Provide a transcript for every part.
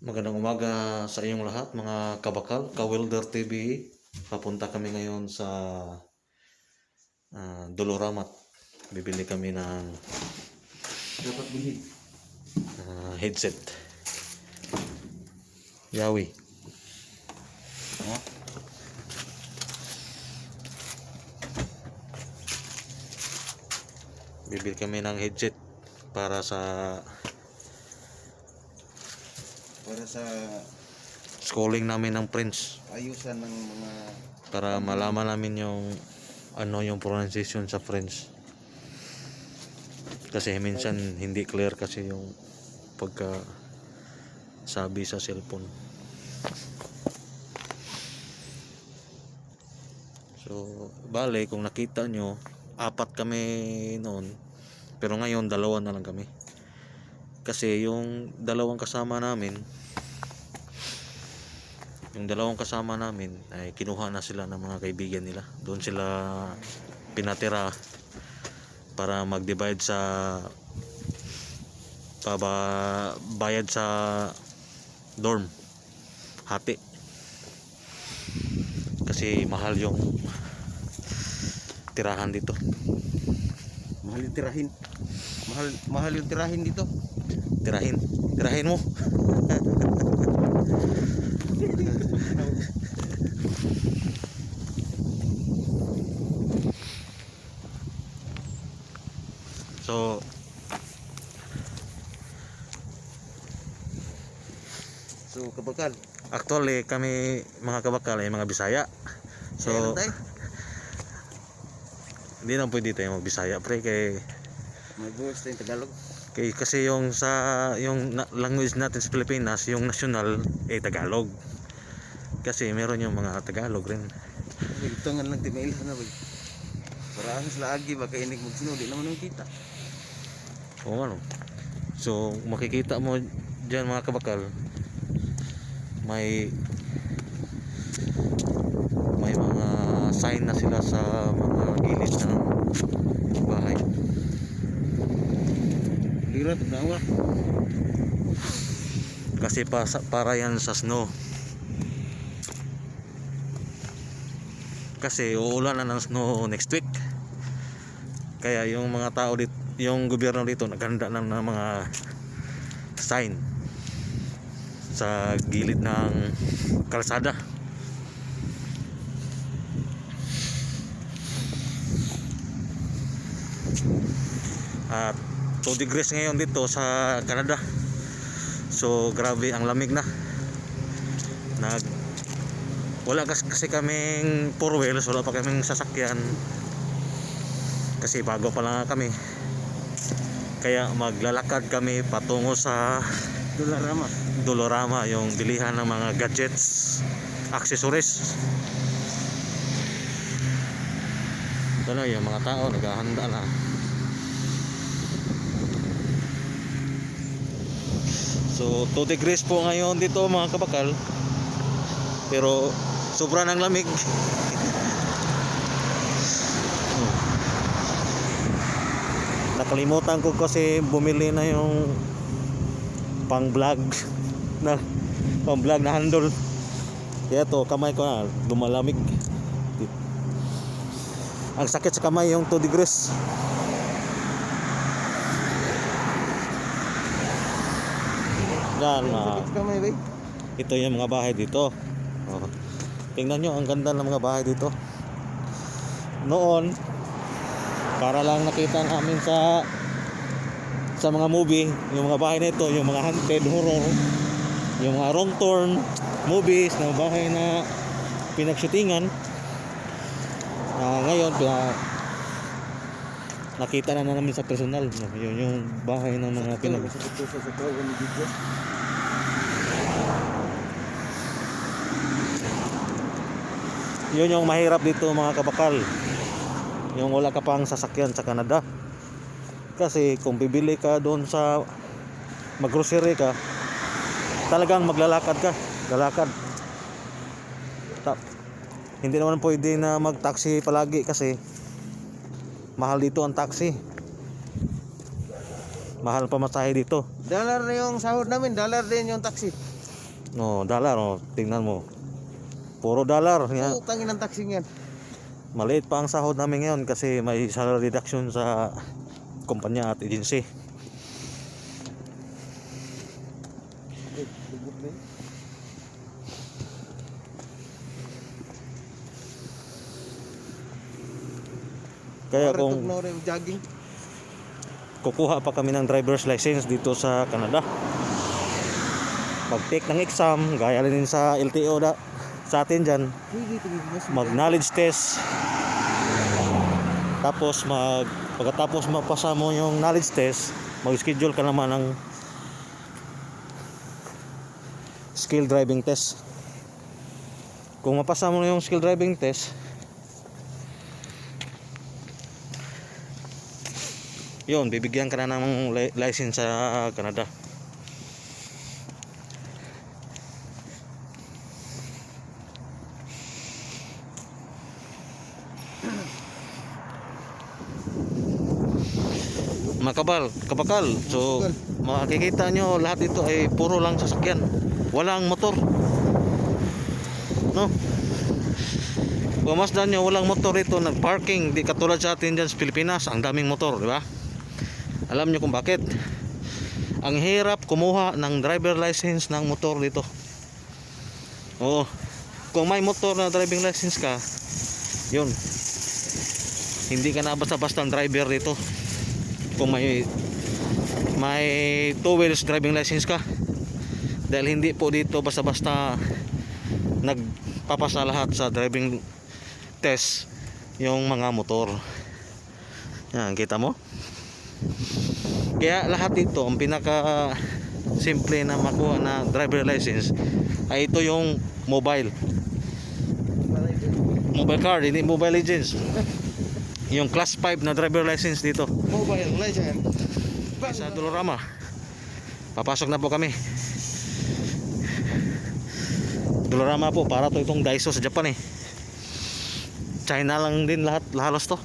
Magandang umaga sa inyong lahat mga kabakal, Ka-Welder TV. Papunta kami ngayon sa Doloramat. Bibili kami ng Dapat bilhin. headset. Yawi. Ha? Bibili kami ng headset para sa schooling namin ng French. Ayusan ng mga Para malaman namin yung pronunciation sa French. Kasi minsan hindi clear kasi yung pagka sabi sa cellphone. So, bale kung nakita nyo, 4 kami noon. Pero ngayon 2 na lang kami. Kasi yung dalawang kasama namin ay kinuha na sila ng mga kaibigan nila. Doon sila pinatira para mag-divide sa bayad sa dorm. Hati. Kasi mahal yung tirahan dito. mahal yung tirahin. Mahal yung tirahin dito. Tirahin mo. So kabakal. Actually kami mga kabakal ay mga Bisaya. So hindi na pwede tayo mag Bisaya pre kay Mag-voice tayong Tagalog. kasi yung language natin sa Pilipinas, yung national ay Tagalog. Kasi meron yung mga Tagalog rin. Ito nga lang timail na ba. Para sa lagi baka inig magsunod di naman kita. Oo ano. So makikita mo diyan mga kabakal, may mga sign na sila sa mga gilid ng bahay. Lirat na wa. Kasi para yan sa snow. Kasi uulan na ng snow next week. Kaya yung mga tao dito, yung gobyerno dito naghanda ng mga sign sa gilid ng kalsada. At 2 degrees ngayon dito sa Canada. So grabe ang lamig na. Wala kasi kaming 4 wheels, wala pa kaming sasakyan. Kasi bago pa lang kami. Kaya maglalakad kami patungo sa Dolorama, yung bilihan ng mga gadgets, accessories. Ito na yung mga tao naghahanda na. So 2 degrees po ngayon dito mga kabakal. Pero sobra ng lamig. Nakalimutan ko kasi bumili na yung pang vlog na handle. Kaya to kamay ko na lumalamig. Ang sakit sa kamay yung 2 degrees. Yan, ito yung mga bahay dito. Tingnan nyo ang ganda ng mga bahay dito. Noon para lang nakita namin sa mga movie, yung mga bahay na ito, yung mga haunted horror, yung mga wrong turn movies na bahay na pinagshootingan. Ngayon nakita na namin sa personal, yun yung bahay ng mga yun yung mahirap dito mga kabakal, yung wala ka pang sasakyan sa Canada. Kasi kung bibili ka doon sa maggrocery ka, talagang maglalakad ka, hindi naman pwede na mag-taxi palagi kasi mahal dito ang taxi. Mahal pamasahe dito. $1 na yung sahod namin, $1 din yung taxi. No, dollar oh, tingnan mo. Puro dollar. Nga. Utangin ng taxi yan. Maliit pa ang sahod namin ngayon kasi may salary reduction sa kumpanya at agency. Kaya kung jogging. kukuha pa kami ng driver's license dito sa Canada, mag-take ng exam, gaya rin sa LTO sa atin dyan, mag knowledge test, tapos pagkatapos mapasa mo yung knowledge test, mag-schedule ka naman ng skill driving test. Kung mapasa mo yung skill driving test, yun, bibigyan ka na ng license sa Canada. Kabakal. So, makikita nyo lahat ito ay puro lang sasakyan. Walang motor. No? Pumasdan nyo, walang motor ito. Nag-parking. Di katulad sa atin dyan sa Pilipinas. Ang daming motor, di ba? Alam nyo kung bakit? Ang hirap kumuha ng driver license ng motor dito. Oo. Kung may motor na driving license ka, yun. Hindi ka na basta-basta ang driver dito. Kung may two wheels driving license ka. Dahil hindi po dito basta-basta nagpapasa lahat sa driving test yung mga motor. Yan, kita mo? Kaya lahat dito, ang pinaka simple na makuha na driver license ay ito yung mobile card, hindi Mobile Legends. Yung class 5 na driver license dito. Mobile Legend. Sa Dolorama. Papasok na po kami. Dolorama po, para to itong Daiso sa Japan eh. China lang din lahat, halos to.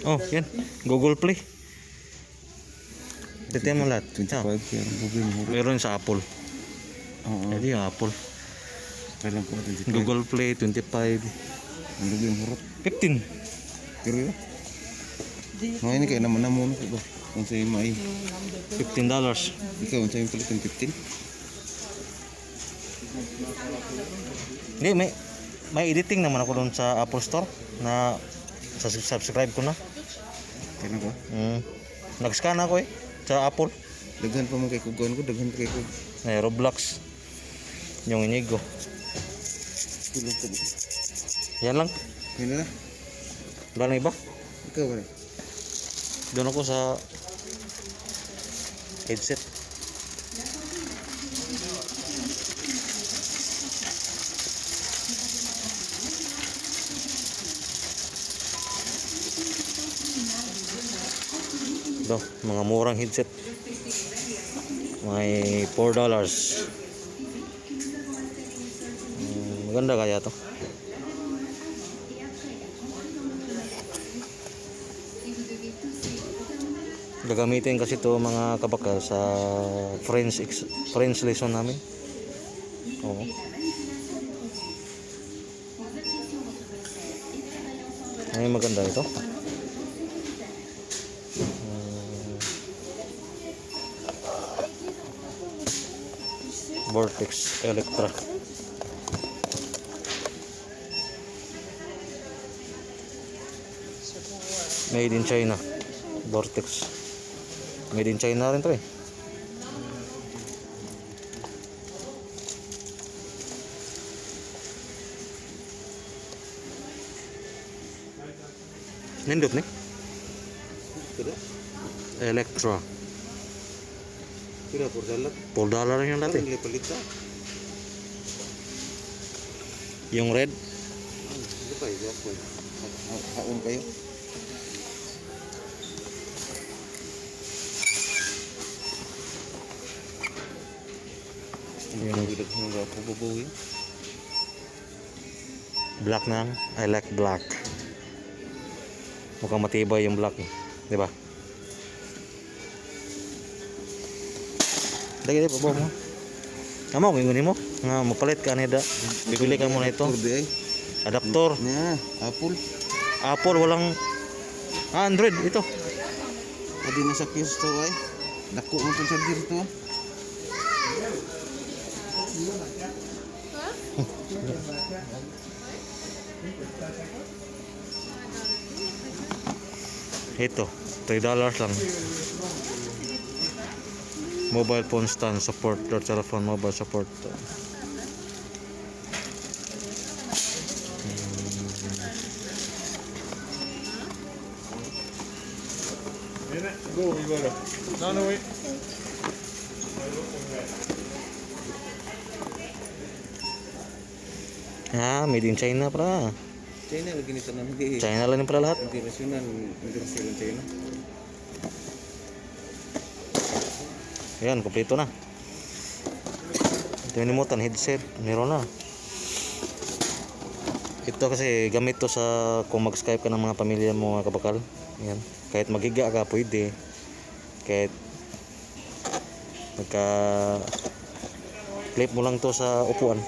Oh, yan. Google Play. Dito mo lahat. 25 kaya Google mo. Meron sa Apple. Oo. Jadi yung Apple. Kailan ko 25. Google Play 25. Ang Google mo. 15. Pero yun. Mga ini kaya naman mo ko ba? Kung sa'yo may $15. ikaw kung sa'yo palitan 15. Hindi, may editing naman ako doon sa Apple Store na subscribe ko na. Kailan ko? Nag-scan ako sa Apple. Daghan pa mo kay kugon ko, daghan pa kay kug. Roblox. Yung Inigo. Tulog ko. Yan lang. Kailan na? Wala na iba. Ikaw ba? Doon ako sa headset. Ito, mga murang headset. May $4. Maganda kaya to. Gagamitin kasi to mga kabakal sa French lesson namin. Oo. Ay, maganda ito. Vortex Electra. Made in China. Vortex. Made in China rin to eh. Nindot nih. Electra. Kira $4 yung dati. Palita. Yung red. Ano pa yun? Haon kayo. Yung bilag ng gapo babawi. black na. I like black. Mukhang matibay yung black eh. Di ba? Dagi babaw mo. Amo gingunin mo. Nga mapalit ka nida. Bibili ka muna ito. Turdi ay. Adaptor. Nya, Apple. Apple walang Android ito. Adi na sa case to ay. Dako mo tong charger to. Ito, $3 lang. Mobile phone stand support or telephone mobile support. Go, Igor. No, wait. Ah, made in China pra. China lagi ni tanan di. China lang yung pala lahat. International industry ng China. Yan, kompleto na. Ito yung limutan, headset. Meron na. Ito kasi gamit to sa kung mag-Skype ka ng mga pamilya mo, mga kabakal. Yan. Kahit magiga ka, pwede. Kahit clip mo lang to sa upuan.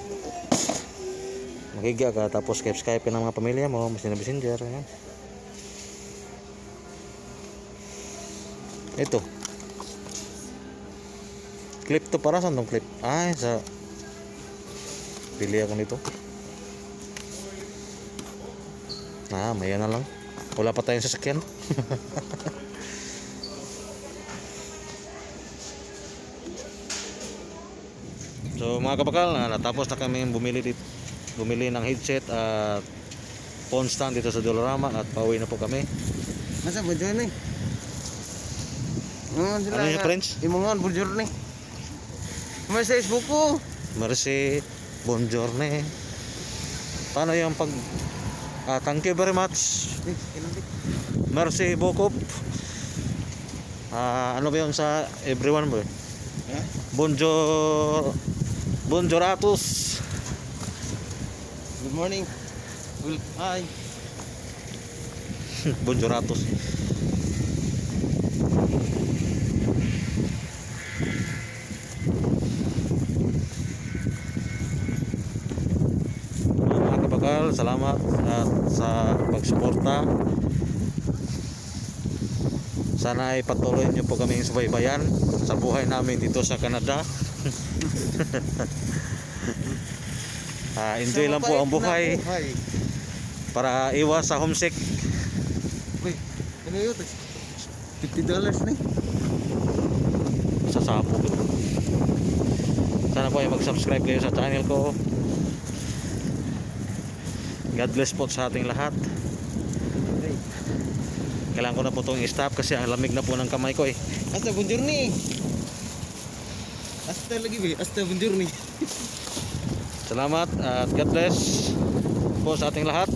Magiga ka, tapos Skype ka ng mga pamilya mo, mas na messenger. Yan. Ito. Clip to, para saan tong clip? Ay, sa pili ako nito. Maya na lang. Wala pa tayong sasakyan. So mga kabakal, natapos na kami bumili ng headset at phone stand dito sa Dolorama at pauwi na po kami. Masa ba dyan eh? Ano yung friends? Imungan, bonjour ni. May sa Facebook ko. Merci, buongiorno. Paano yung pag thank you very much. Merci beaucoup. Ano ba yung sa everyone ba? Ha? Bonjouratus. Good morning. Well, hi. Bonjouratus. Mga kabakal, salamat sa pagsuporta. Sana ay patuloy niyo po kaming subaybayan sa buhay namin dito sa Canada. Enjoy lang po ang buhay para iwas sa homesick. Uy, ano yun? $50 ni. Sa sapo. Sana po ay mag-subscribe kayo sa channel ko. God bless po sa ating lahat. Kailangan ko na po itong i-stop kasi ang lamig na po ng kamay ko eh. Hasta bonjour ni. Hasta lagi be. Hasta bonjour ni. Salamat at God bless po sa ating lahat.